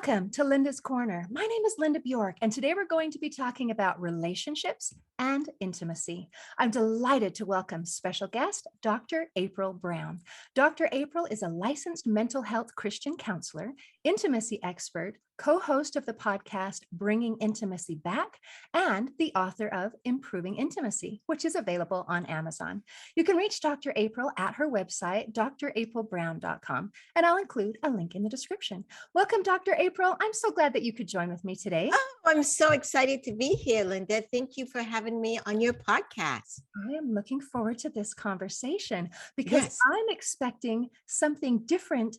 Welcome to Linda's Corner. My name is Linda Bjork, and today we're going to be talking about relationships and intimacy. I'm delighted to welcome special guest, Dr. April Brown. Dr. April is a licensed mental health Christian counselor, intimacy expert, co-host of the podcast Bringing Intimacy Back, and the author of Improving Intimacy, which is available on Amazon. You can reach Dr. April at her website, draprilbrown.com, and I'll include a link in the description. Welcome, Dr. April. I'm so glad that you could join with me today. Oh, I'm so excited to be here, Linda. Thank you for having me on your podcast. I am looking forward to this conversation because Yes. I'm expecting something different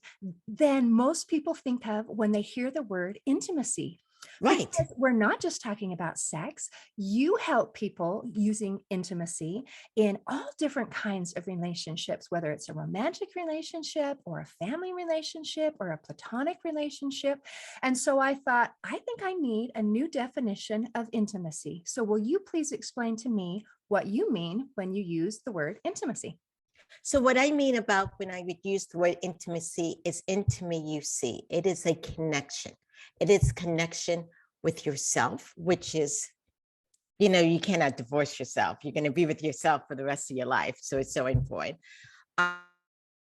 than most people think of when they hear the word intimacy. Right. Because we're not just talking about sex. You help people using intimacy in all different kinds of relationships, whether it's a romantic relationship or a family relationship or a platonic relationship. And so I thought, I think I need a new definition of intimacy. So will you please explain to me what you mean when you use the word intimacy? So what I mean about when I would use the word intimacy is intimacy. It is a connection. It is connection with yourself, which is, you cannot divorce yourself. You're going to be with yourself for the rest of your life. So it's so important.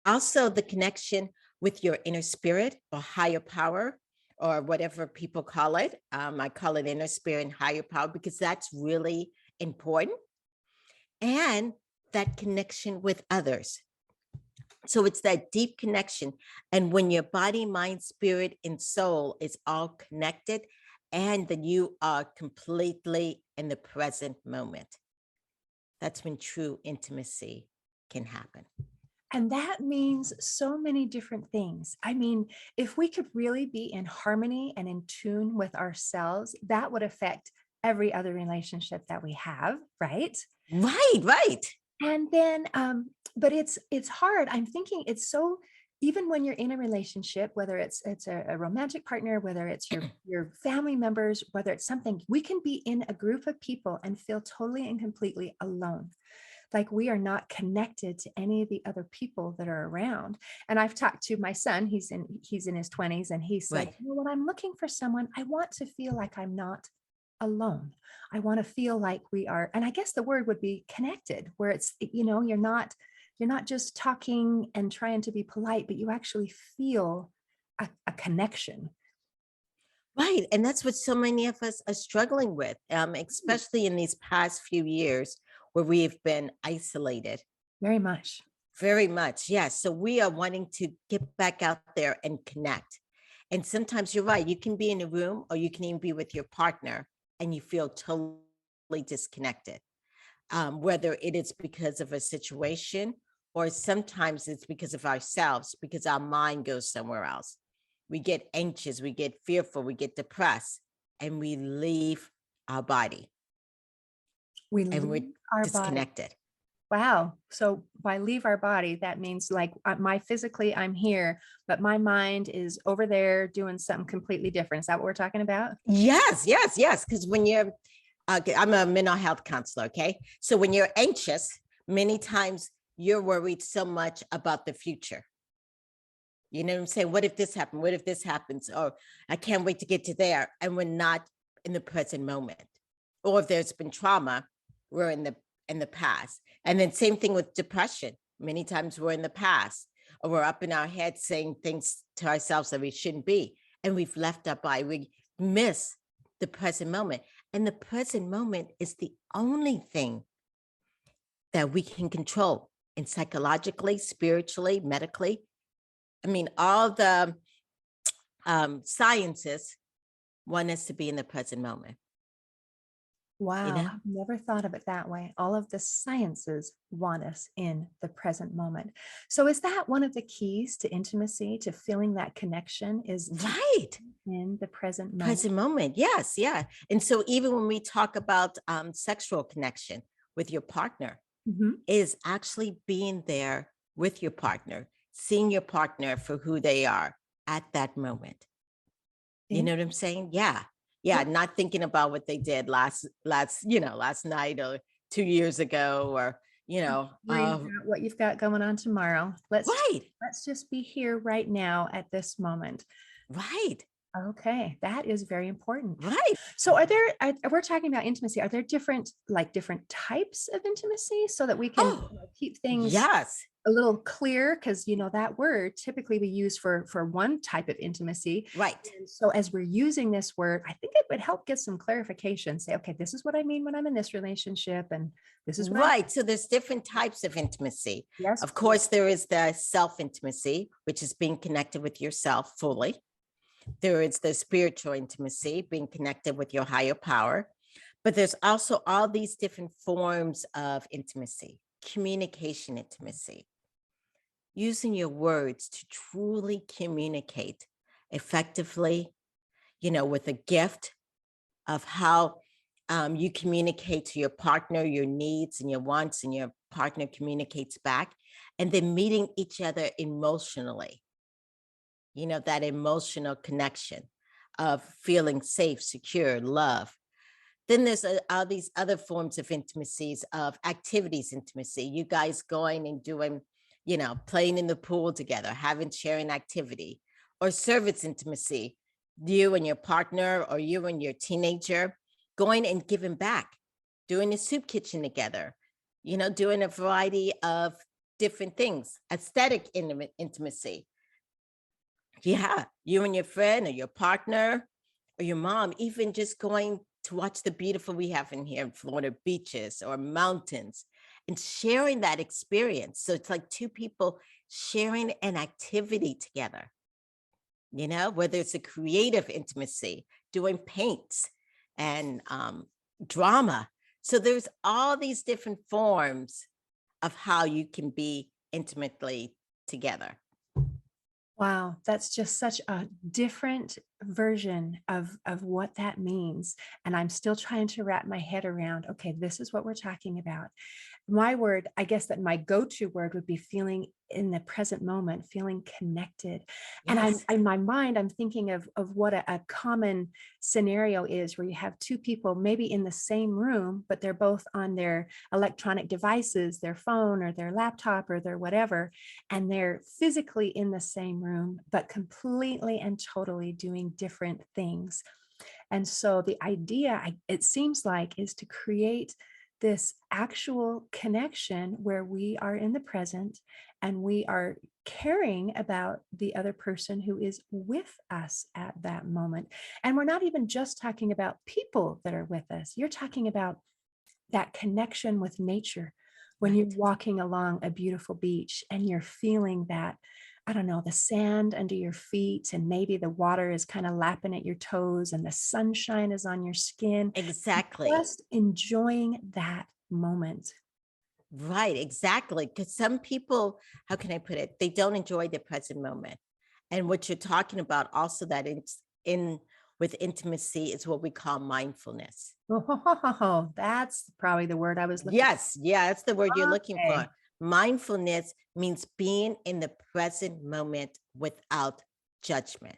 Also, the connection with your inner spirit or higher power, or whatever people call it. I call it inner spirit and higher power because that's really important. And that connection with others. So it's that deep connection. And when your body, mind, spirit, and soul is all connected, and then you are completely in the present moment, that's when true intimacy can happen. And that means so many different things. I mean, if we could really be in harmony and in tune with ourselves, that would affect every other relationship that we have, right? Right. And then, but it's hard. I'm thinking it's so, even when you're in a relationship, whether it's a romantic partner, whether it's your family members, whether it's something, we can be in a group of people and feel totally and completely alone. Like we are not connected to any of the other people that are around. And I've talked to my son, he's in his 20s, and he said, Right. when I'm looking for someone, I want to feel like I'm not alone. I want to feel like we are, and I guess the word would be connected, where it's, you're not just talking and trying to be polite, but you actually feel a connection. Right. And that's what so many of us are struggling with, especially in these past few years where we've been isolated. Very much. Very much. Yes. So we are wanting to get back out there and connect. And sometimes you're right. You can be in a room or you can even be with your partner and you feel totally disconnected, whether it is because of a situation or sometimes it's because of ourselves, because our mind goes somewhere else. We get anxious, we get fearful, we get depressed, and we leave our body. We're disconnected. Body. Wow. So by leave our body, that means like physically I'm here, but my mind is over there doing something completely different. Is that what we're talking about? Yes. Because when you're, I'm a mental health counselor. Okay. So when you're anxious, many times you're worried so much about the future. You know what I'm saying? What if this happened? What if this happens? Or I can't wait to get to there. And we're not in the present moment. Or if there's been trauma, we're in the past. And then same thing with depression. Many times we're in the past, or we're up in our head saying things to ourselves that we shouldn't be. And we've left our body. We miss the present moment. And the present moment is the only thing that we can control, and psychologically, spiritually, medically. I mean, all the sciences want us to be in the present moment. Wow. I've never thought of it that way. All of the sciences want us in the present moment. So is that one of the keys to intimacy, to feeling that connection, is right in the present moment? Present moment. Yes. Yeah. And so even when we talk about sexual connection with your partner, is actually being there with your partner, seeing your partner for who they are at that moment. You know what I'm saying? Yeah. Not thinking about what they did last night or 2 years ago, or what you've got going on tomorrow. Let's right. Let's just be here right now at this moment. Right. Okay, that is very important. Right. So we're talking about intimacy. Are there different types of intimacy so that we can Oh, keep things yes. a little clear? Because that word typically we use for one type of intimacy. Right. And so as we're using this word, I think it would help get some clarification. Say, okay, this is what I mean when I'm in this relationship, and this is what I Right. So there's different types of intimacy. yes, Of please. course, there is the self intimacy, which is being connected with yourself fully. There is the spiritual intimacy, being connected with your higher power. But there's also all these different forms of intimacy, communication intimacy, using your words to truly communicate effectively, with a gift of how you communicate to your partner, your needs and your wants, and your partner communicates back, and then meeting each other emotionally, that emotional connection of feeling safe, secure, love. Then there's all these other forms of intimacies, of activities intimacy, you guys going and doing, playing in the pool together, having sharing activity, or service intimacy, you and your partner or you and your teenager going and giving back, doing a soup kitchen together, doing a variety of different things, aesthetic intimacy. Yeah, you and your friend or your partner or your mom, even just going to watch the beautiful we have in here in Florida, beaches or mountains, and sharing that experience. So it's like two people sharing an activity together, whether it's a creative intimacy, doing paints and drama. So there's all these different forms of how you can be intimately together. Wow, that's just such a different version of what that means. And I'm still trying to wrap my head around, okay, this is what we're talking about. My word, I guess that my go-to word would be feeling in the present moment, feeling connected. And I'm Yes, in my mind, I'm thinking of what a common scenario is where you have two people maybe in the same room, but they're both on their electronic devices, their phone or their laptop or their whatever, and they're physically in the same room, but completely and totally doing different things. And so the idea, it seems like, is to create this actual connection where we are in the present and we are caring about the other person who is with us at that moment. And we're not even just talking about people that are with us. You're talking about that connection with nature when you're right. walking along a beautiful beach and you're feeling that, I don't know, the sand under your feet, and maybe the water is kind of lapping at your toes and the sunshine is on your skin. Exactly. Just enjoying that moment. Right, exactly. Because some people, how can I put it? They don't enjoy the present moment. And what you're talking about also, that it's in with intimacy, is what we call mindfulness. Oh, that's probably the word I was looking Yes, yeah, that's the word you're for. looking Okay. for. Mindfulness means being in the present moment without judgment,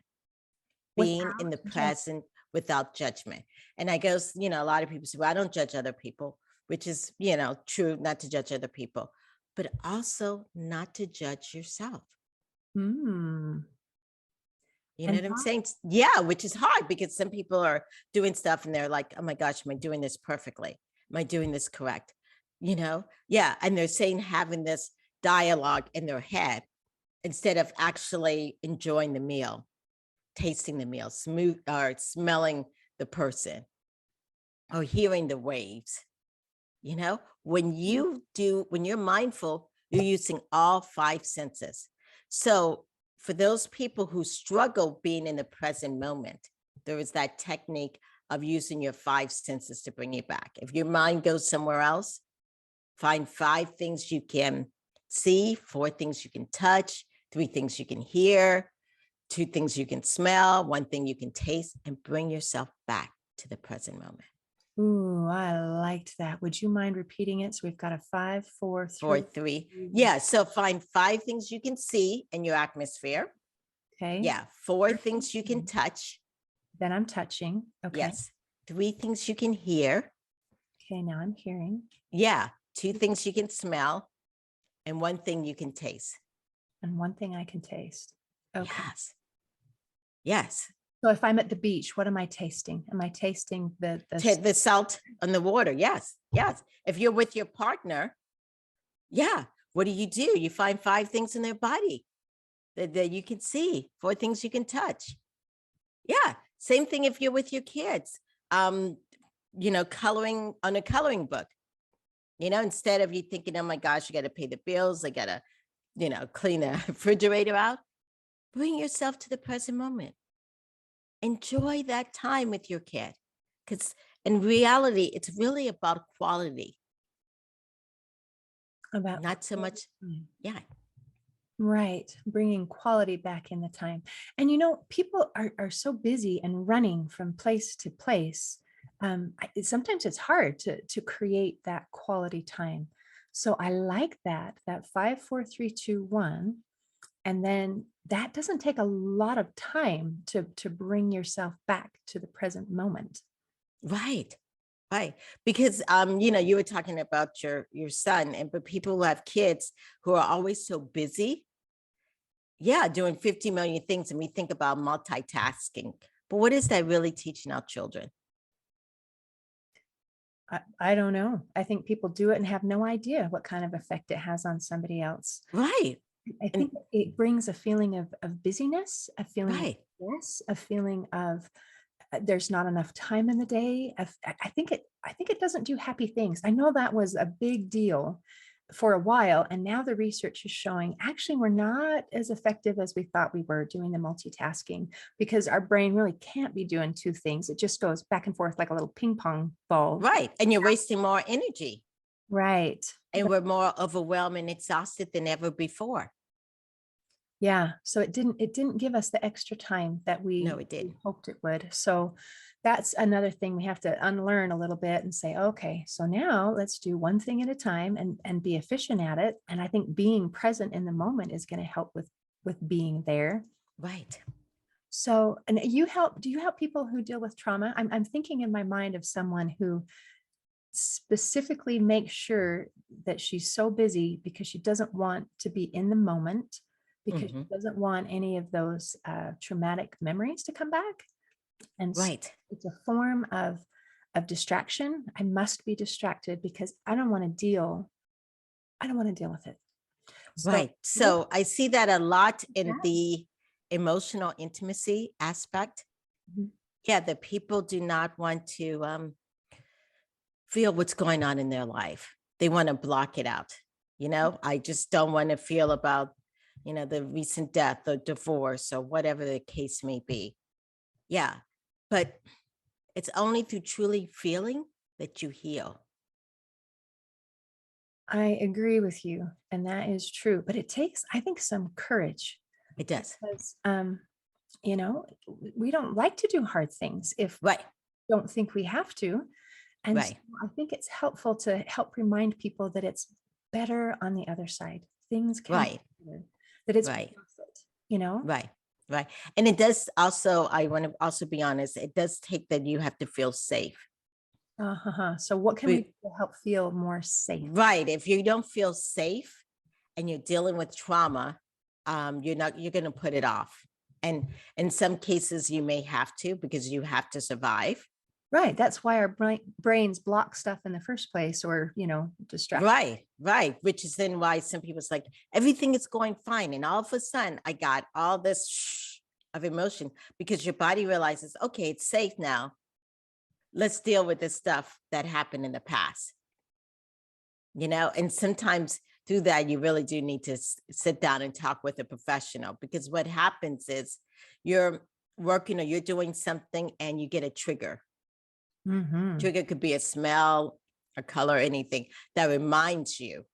being in Without the judgment. present without judgment. And I guess, a lot of people say, well, I don't judge other people, which is, true, not to judge other people, but also not to judge yourself. Hmm. You know And what I'm saying? Yeah, which is hard because some people are doing stuff and they're like, oh my gosh, am I doing this perfectly? Am I doing this correct? Yeah. And they're saying having this dialogue in their head instead of actually enjoying the meal, tasting the meal, smooth or smelling the person or hearing the waves. When you're mindful, you're using all five senses. So for those people who struggle being in the present moment, there is that technique of using your five senses to bring you back. If your mind goes somewhere else, find five things you can see, four things you can touch, three things you can hear, two things you can smell, one thing you can taste, and bring yourself back to the present moment. ooh, I liked that. Would you mind repeating it? So we've got a 5, 4, Four, 3. three. 2, Yeah. So find five things you can see in your atmosphere. okay. Yeah. Four things you can touch. Then I'm touching. Okay. Yes. Three things you can hear. Okay. Now I'm hearing. Yeah. Two things you can smell. And one thing you can taste. And one thing I can taste. Okay. Yes. Yes. So if I'm at the beach, what am I tasting? Am I tasting The salt on the water. Yes. Yes. If you're with your partner, yeah. What do? You find 5 things in their body that you can see, 4 things you can touch. Yeah. Same thing if you're with your kids. Coloring on a coloring book. Instead of you thinking, oh my gosh, you got to pay the bills, I got to, clean the refrigerator out. Bring yourself to the present moment. Enjoy that time with your kid. Because in reality, it's really about quality. about Not so much. Yeah. right, bringing quality back in the time. And people are so busy and running from place to place. Sometimes it's hard to create that quality time. So I like that 5, 4, 3, 2, 1. And then that doesn't take a lot of time to bring yourself back to the present moment. Right. Right. Because you were talking about your son, but people who have kids who are always so busy, yeah, doing 50 million things, and we think about multitasking. But what is that really teaching our children? I don't know. I think people do it and have no idea what kind of effect it has on somebody else. Right. I And think it brings a feeling of busyness, a feeling of right. stress, a feeling of there's not enough time in the day. I think it doesn't do happy things. I know that was a big deal for a while, and now the research is showing actually we're not as effective as we thought we were doing the multitasking, because our brain really can't be doing 2 things. It just goes back and forth like a little ping pong ball. Right. And you're wasting more energy, Right. and we're more overwhelmed and exhausted than ever before. Yeah. So it didn't give us the extra time that No, we it didn't. hoped it would. So that's another thing we have to unlearn a little bit and say, okay, so now let's do one thing at a time and be efficient at it. And I think being present in the moment is going to help with being there. Right. So, and do you help people who deal with trauma? I'm thinking in my mind of someone who specifically makes sure that she's so busy because she doesn't want to be in the moment, because she Hmm. doesn't want any of those traumatic memories to come back. And so Right. it's a form of distraction. I must be distracted because I don't want to deal with it. So Right. So I see that a lot in yeah. the emotional intimacy aspect. Mhm. Yeah, that people do not want to feel what's going on in their life. They want to block it out. I just don't want to feel about, the recent death or divorce or whatever the case may be. Yeah. But it's only through truly feeling that you heal. I agree with you, and that is true. But it takes, I think, some courage, It does. because you know, we don't like to do hard things if Right. we don't think we have to. And so Right. I think it's helpful to help remind people that it's better on the other side. Things can be Right. better, that it's Right. worth it. Right. Right. And it does also, I want to also be honest, it does take that you have to feel safe. So what can we do Be- to help feel more safe? Right. If you don't feel safe and you're dealing with trauma, you're going to put it off. And in some cases, you may have to, because you have to survive. Right. That's why our brains block stuff in the first place, or, distract. Right. Right. Which is then why some people's like, everything is going fine. And all of a sudden, I got all this of emotion, because your body realizes, okay, it's safe now. Let's deal with the stuff that happened in the past. And sometimes through that, you really do need to sit down and talk with a professional, because what happens is you're working or you're doing something and you get a trigger. Mhm. Trigger could be a smell, a color, anything that reminds you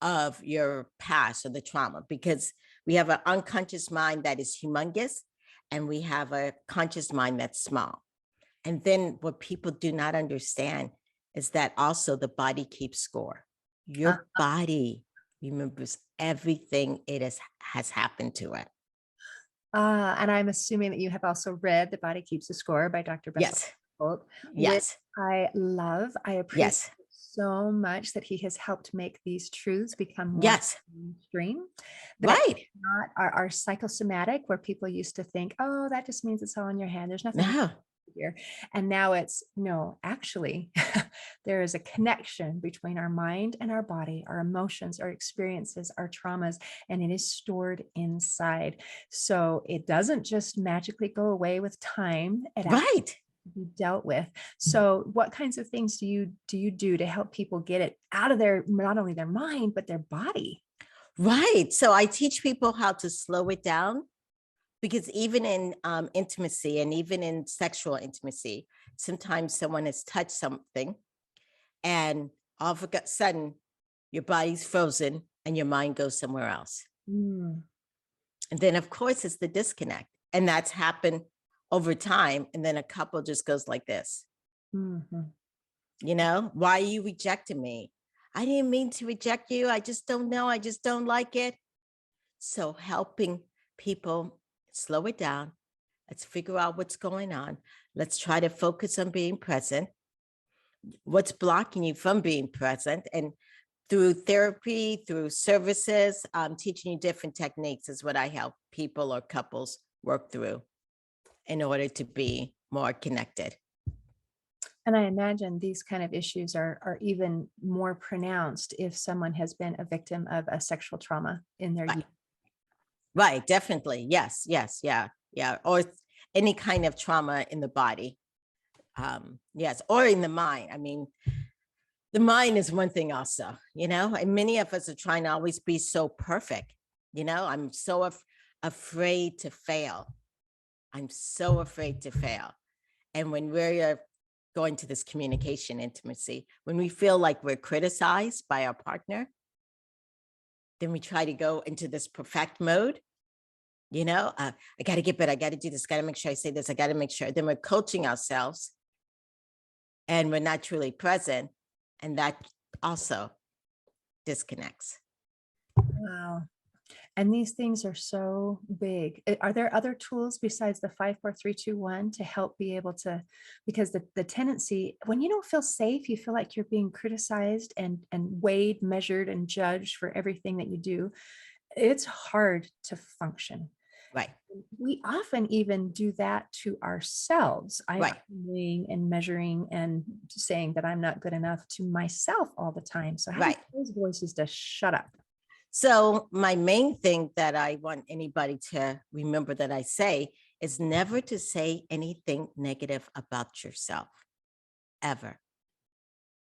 of your past or the trauma, because we have an unconscious mind that is humongous, and we have a conscious mind that's small. And then what people do not understand is that also the body keeps score. Uh, Your body remembers everything has happened to it. and I'm assuming that you have also read The Body Keeps a Score by Dr. Bessel, Yes, which yes, I love. I appreciate yes, so much that he has helped make these truths become more yes, mainstream. that Right. not are psychosomatic, where people used to think, oh, that just means it's all in your hand. There's nothing No. here. And now it's no, actually, there is a connection between our mind and our body, our emotions, our experiences, our traumas, and it is stored inside. So it doesn't just magically go away with time. It actually Right. be dealt with. So what kinds of things do you do to help people get it out of their, not only their mind, but their body? Right. So I teach people how to slow it down, because even in intimacy and even in sexual intimacy, sometimes someone has touched something and all of a sudden your body's frozen and your mind goes somewhere else. Mm, And then, of course, it's the disconnect. And that's happened over time. And then a couple just goes like this, mhm. why are you rejecting me? I didn't mean to reject you. I just don't know. I just don't like it. So helping people slow it down. Let's figure out what's going on. Let's try to focus on being present. What's blocking you from being present? And through therapy, through services, teaching you different techniques is what I help people or couples work through in order to be more connected. And I imagine these kind of issues are even more pronounced if someone has been a victim of a sexual trauma in their Right. youth. Right, definitely. Yes, yes, yeah, yeah. Or any kind of trauma in the body. Yes, or in the mind. I mean, the mind is one thing also, and many of us are trying to always be so perfect. I'm so afraid to fail. I'm so afraid to fail. And when we're going to this communication intimacy, when we feel like we're criticized by our partner, then we try to go into this perfect mode. I got to get better. I got to do this. Got to make sure I say this. I got to make sure. Then we're coaching ourselves and we're not truly present. And that also disconnects. Wow. And these things are so big. Are there other tools besides the 5, 4, 3, 2, 1 to help be able to, because the tendency, when you don't feel safe, you feel like you're being criticized and weighed, measured, and judged for everything that you do. It's hard to function. Right. We often even do that to ourselves. I'm Right. weighing and measuring and saying that I'm not good enough to myself all the time. So how do you Right. get those voices to shut up? So my main thing that I want anybody to remember that I say is never to say anything negative about yourself, ever.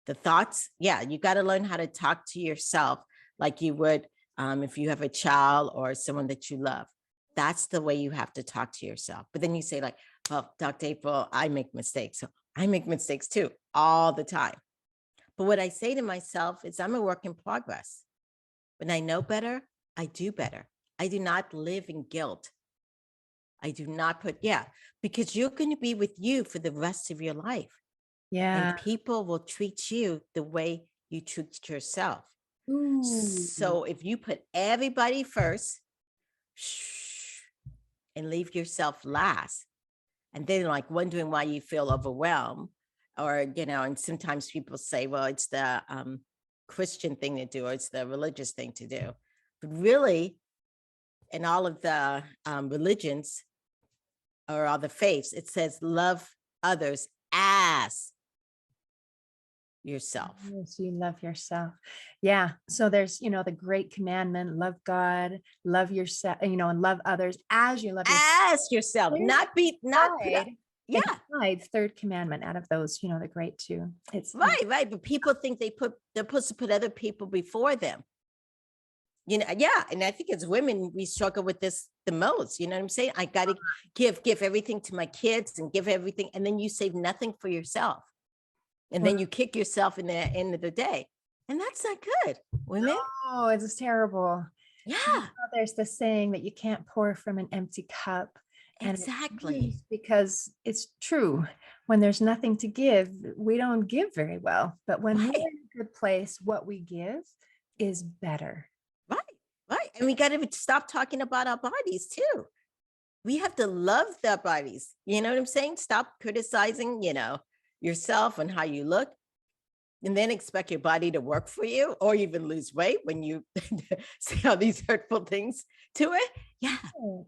The thoughts, yeah, you got to learn how to talk to yourself like you would if you have a child or someone that you love. That's the way you have to talk to yourself. But then you say like, well, Dr. April, I make mistakes. So I make mistakes too, all the time. But what I say to myself is I'm a work in progress. When I know better, I do better. I do not live in guilt. I do not because you're going to be with you for the rest of your life. Yeah. And people will treat you the way you treat yourself. Ooh. So if you put everybody first and leave yourself last, and then like wondering why you feel overwhelmed, or, and sometimes people say, well, it's the Christian thing to do, or it's the religious thing to do. But really, in all of the religions or all the faiths, it says love others as yourself. Yes, you love yourself. Yeah. So there's, the great commandment, love God, love yourself, and love others as you love yourself. As yourself, not put up. Yeah. Inside third commandment out of those, the great two. It's Right. But people think they're supposed to put other people before them. Yeah. And I think as women, we struggle with this the most. You know what I'm saying? I got to give everything to my kids and give everything. And then you save nothing for yourself. And then you kick yourself in the end of the day. And that's not good, women. Oh, it's terrible. Yeah. There's the saying that you can't pour from an empty cup. And exactly. Because it's true. When there's nothing to give, we don't give very well. But when we're in a good place, what we give is better. Right. And we got to stop talking about our bodies too. We have to love their bodies. You know what I'm saying? Stop criticizing, yourself and how you look. and then expect your body to work for you or even lose weight when you say all these hurtful things to it. Yeah. Right.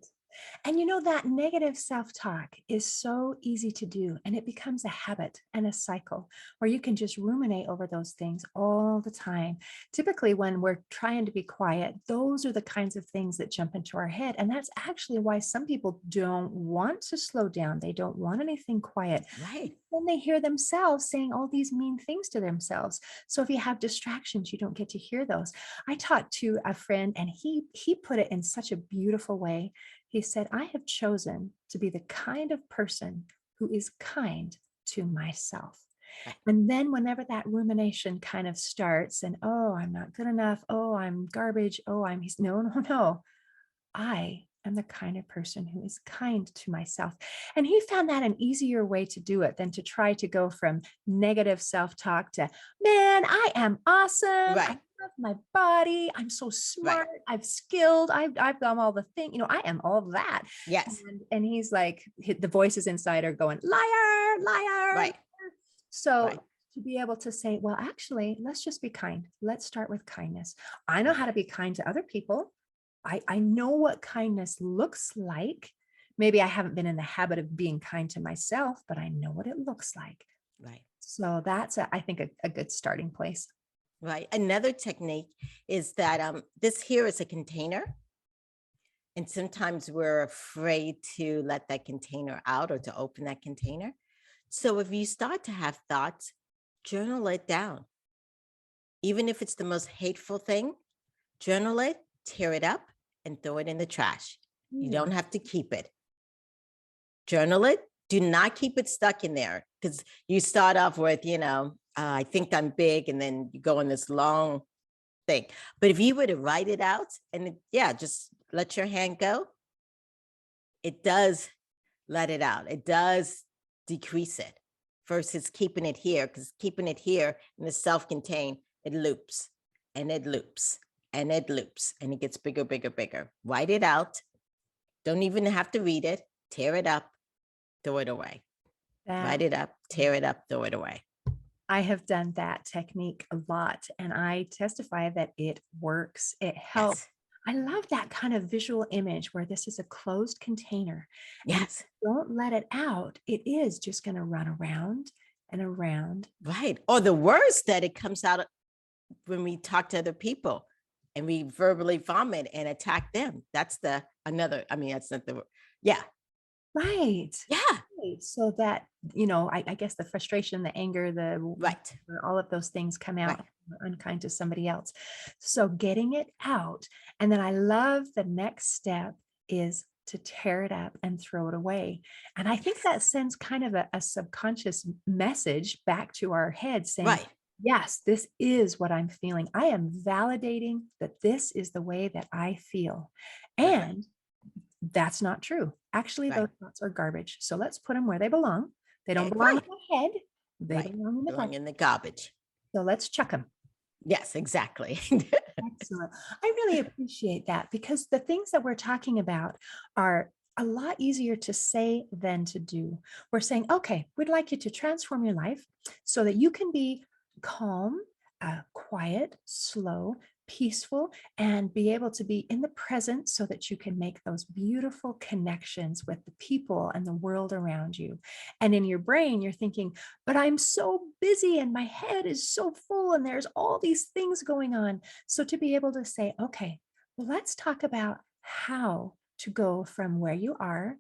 And you know, that negative self-talk is so easy to do, and it becomes a habit and a cycle where you can just ruminate over those things all the time. Typically, when we're trying to be quiet, those are the kinds of things that jump into our head. And that's actually why some people don't want to slow down. They don't want anything quiet. Right. Then they hear themselves saying all these mean things to themselves. So if you have distractions, you don't get to hear those. I talked to a friend, and he put it in such a beautiful way. He said, I have chosen to be the kind of person who is kind to myself. Right. And then whenever that rumination kind of starts, and oh, I'm not good enough. Oh, I'm garbage. Oh, he's no, no, no. I am the kind of person who is kind to myself. And he found that an easier way to do it than to try to go from negative self-talk to, man, I am awesome. I Right. love my body. I'm so Right. smart. I'm skilled. I've done all the things, I am all of that. Yes. And he's like, the voices inside are going, liar, liar. Right. So Right. to be able to say, well, actually, let's just be kind. Let's start with kindness. I know how to be kind to other people. I know what kindness looks like. Maybe I haven't been in the habit of being kind to myself, but I know what it looks like. Right. So that's, I think, a good starting place. Right. Another technique is that this here is a container. And sometimes we're afraid to let that container out or to open that container. So if you start to have thoughts, journal it down. Even if it's the most hateful thing, journal it, tear it up, and throw it in the trash. You don't have to keep it. Journal it. Do not keep it stuck in there, because you start off with, I think I'm big, and then you go on this long thing. But if you were to write it out and just let your hand go, it does let it out. It does decrease it versus keeping it here, because keeping it here in the self-contained, it loops and it loops and it loops and it gets bigger, bigger, bigger. Write it out. Don't even have to read it. Tear it up, throw it away. Write it up, tear it up, throw it away. I have done that technique a lot, and I testify that it works. It helps. Yes. I love that kind of visual image where this is a closed container. And Yes. don't let it out. It is just going to run around and around. Right. Or the worst that it comes out when we talk to other people and we verbally vomit and attack them. That's that's not the, yeah. Right. Yeah. Right. So that, I guess the frustration, the anger, Right. all of those things come out. Right. Unkind to somebody else. So getting it out. And then I love the next step is to tear it up and throw it away. And I think that sends kind of a subconscious message back to our head saying, Right. yes, this is what I'm feeling. I am validating that this is the way that I feel. Right. And that's not true. Actually, Right. those thoughts are garbage. So let's put them where they belong. They don't Okay, belong right. in the head. They Right. belong in the Throwing gut. in the garbage. So let's chuck them. Yes, exactly. Excellent. I really appreciate that, because the things that we're talking about are a lot easier to say than to do. We're saying, okay, we'd like you to transform your life so that you can be calm, quiet, slow, peaceful, and be able to be in the present so that you can make those beautiful connections with the people and the world around you. And in your brain, you're thinking, but I'm so busy and my head is so full and there's all these things going on. So to be able to say, okay, well, let's talk about how to go from where you are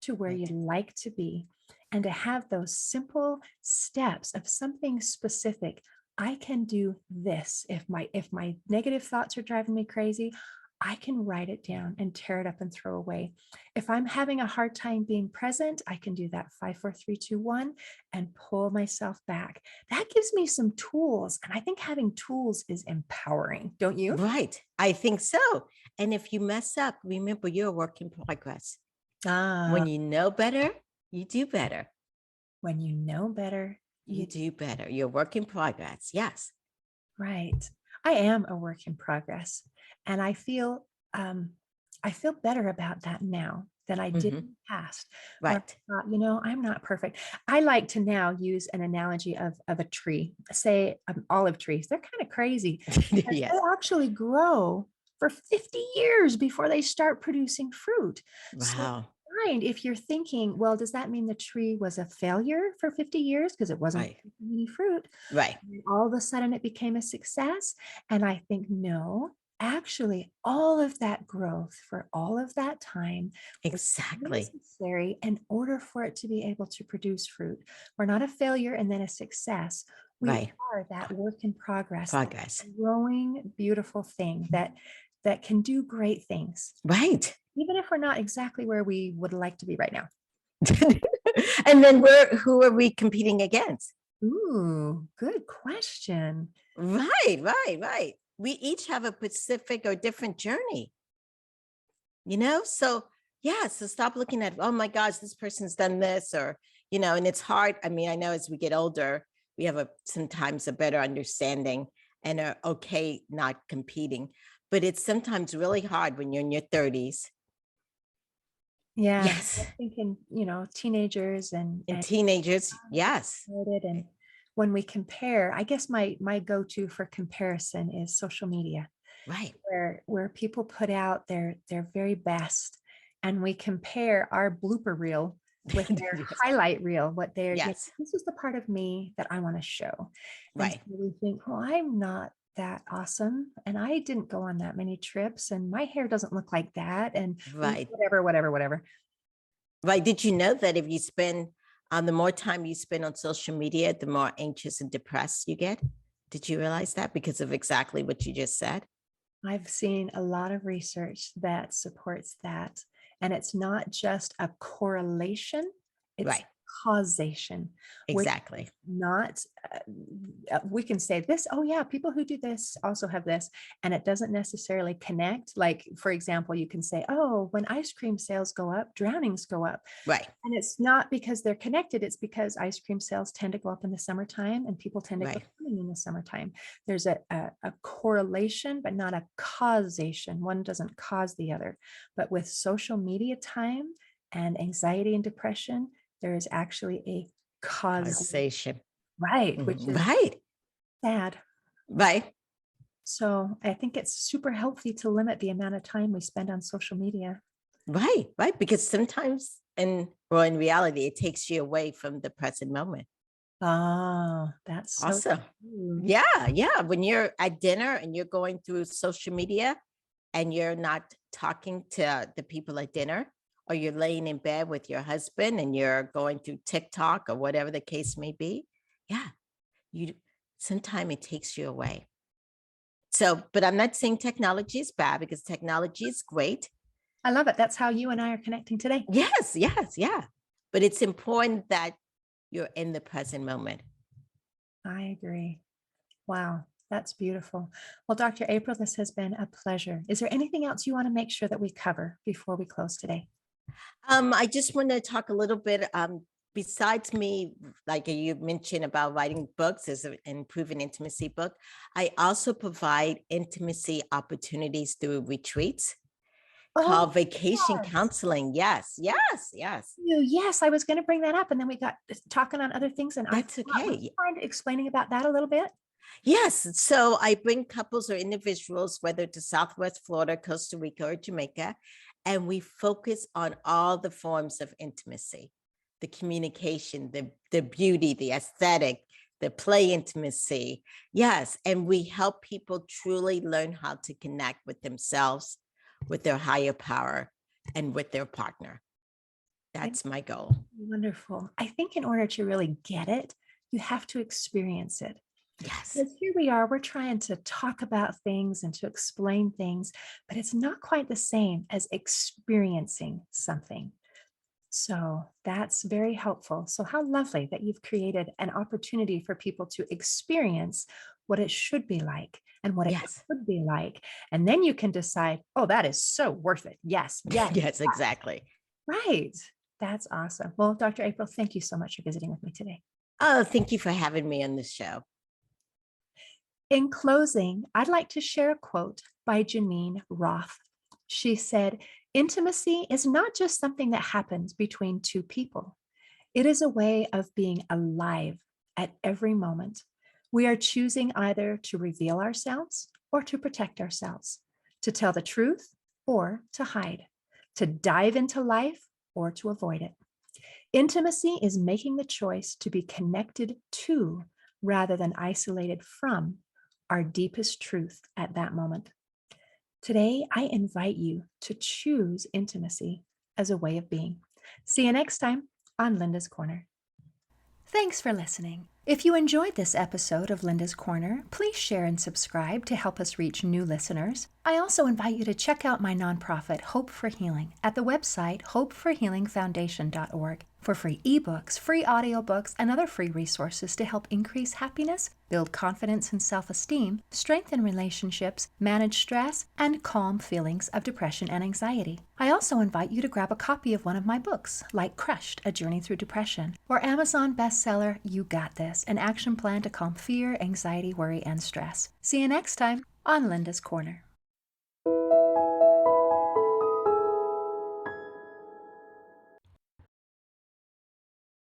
to where Right. you'd like to be, and to have those simple steps of something specific. I can do this. If my negative thoughts are driving me crazy, I can write it down and tear it up and throw away. If I'm having a hard time being present, I can do that 5, 4, 3, 2, 1 and pull myself back. That gives me some tools. And I think having tools is empowering, don't you? Right. I think so. And if you mess up, remember you're a work in progress. When you know better, you do better. When you know better, You do better. You're a work in progress. Yes. right. I am a work in progress, and I feel better about that now. than I did in Mhm. the past. Where Right. I thought, I'm not perfect. I like to now use an analogy of a tree, say olive trees. They're kind of crazy because they Yes. actually grow for 50 years before they start producing fruit. So Wow. mind if you're thinking, well, does that mean the tree was a failure for 50 years because it wasn't Right. producing any fruit? Right. And all of a sudden it became a success. And I think, no, actually, all of that growth for all of that time was Exactly. necessary in order for it to be able to produce fruit. We're not a failure and then a success. We Right. are that work in progress, that Progress. growing, beautiful thing that can do great things, Right. even if we're not exactly where we would like to be right now. And then who are we competing against? Ooh, good question. Right, right, right. We each have a specific or different journey, So yeah, so stop looking at, oh my gosh, this person's done this, or, and it's hard. I mean, I know as we get older, we have sometimes a better understanding and are okay not competing, but it's sometimes really hard when you're in your 30s. Yeah, Yes. I'm thinking, teenagers And and teenagers, yes. started, and when we compare, I guess my go-to for comparison is social media, Right. where people put out their very best, and we compare our blooper reel with their Yes. highlight reel, what Yes. this is the part of me that I want to show. And so Right. we think, well, I'm not that awesome, and I didn't go on that many trips, and my hair doesn't look like that, and Right. whatever, whatever, whatever. Right. Did you know that if you spend the more time you spend on social media, the more anxious and depressed you get? Did you realize that because of exactly what you just said? I've seen a lot of research that supports that. And it's not just a correlation, it's Right. causation, which is Exactly. not, we can say this, oh, yeah, people who do this also have this. And it doesn't necessarily connect. Like, for example, you can say, oh, when ice cream sales go up, drownings go up. Right. And it's not because they're connected. It's because ice cream sales tend to go up in the summertime and people tend to go Right. swimming in the summertime. There's a correlation, but not a causation. One doesn't cause the other. But with social media time and anxiety and depression, there is actually a cause, Causation. right, which Mhm. is Right. sad. Right. So I think it's super healthy to limit the amount of time we spend on social media. Right. Right. Because sometimes in reality, it takes you away from the present moment. Oh, that's so Also, true. yeah, yeah. When you're at dinner and you're going through social media and you're not talking to the people at dinner, or you're laying in bed with your husband and you're going through TikTok or whatever the case may be, yeah, you sometimes it takes you away. So, but I'm not saying technology is bad because technology is great. I love it. That's how you and I are connecting today. Yes, yes, yeah. But it's important that you're in the present moment. I agree. Wow, that's beautiful. Well, Dr. April, this has been a pleasure. Is there anything else you want to make sure that we cover before we close today? I just want to talk a little bit. Besides me, like you mentioned about writing books as an improving intimacy book, I also provide intimacy opportunities through retreats Oh, called vacation yes. counseling. Yes, yes, yes. Yes, I was going to bring that up. And then we got talking on other things and I That's forgot. Would you okay. mind explaining about that a little bit? Yes. So I bring couples or individuals, whether to Southwest Florida, Costa Rica, or Jamaica, and we focus on all the forms of intimacy, the communication, the beauty, the aesthetic, the play intimacy. Yes. And we help people truly learn how to connect with themselves, with their higher power, and with their partner. It's That's my goal. wonderful. I think in order to really get it, you have to experience it. Yes. Because here we are, we're trying to talk about things and to explain things, but it's not quite the same as experiencing something. So that's very helpful. So, how lovely that you've created an opportunity for people to experience what it should be like and what it Yes. could be like. And then you can decide, oh, that is so worth it. Yes, yes, Yes, exactly. right. That's awesome. Well, Dr. April, thank you so much for visiting with me today. Oh, thank you for having me on the show. In closing, I'd like to share a quote by Janine Roth. She said, Intimacy is not just something that happens between two people. It is a way of being alive at every moment. We are choosing either to reveal ourselves or to protect ourselves, to tell the truth or to hide, to dive into life or to avoid it. Intimacy is making the choice to be connected to rather than isolated from our deepest truth at that moment. Today, I invite you to choose intimacy as a way of being. See you next time on Linda's Corner. Thanks for listening. If you enjoyed this episode of Linda's Corner, please share and subscribe to help us reach new listeners. I also invite you to check out my nonprofit, Hope for Healing, at the website hopeforhealingfoundation.org for free ebooks, free audiobooks, and other free resources to help increase happiness, build confidence and self-esteem, strengthen relationships, manage stress, and calm feelings of depression and anxiety. I also invite you to grab a copy of one of my books, like Crushed, A Journey Through Depression, or Amazon bestseller, You Got This, an action plan to calm fear, anxiety, worry, and stress. See you next time on Linda's Corner.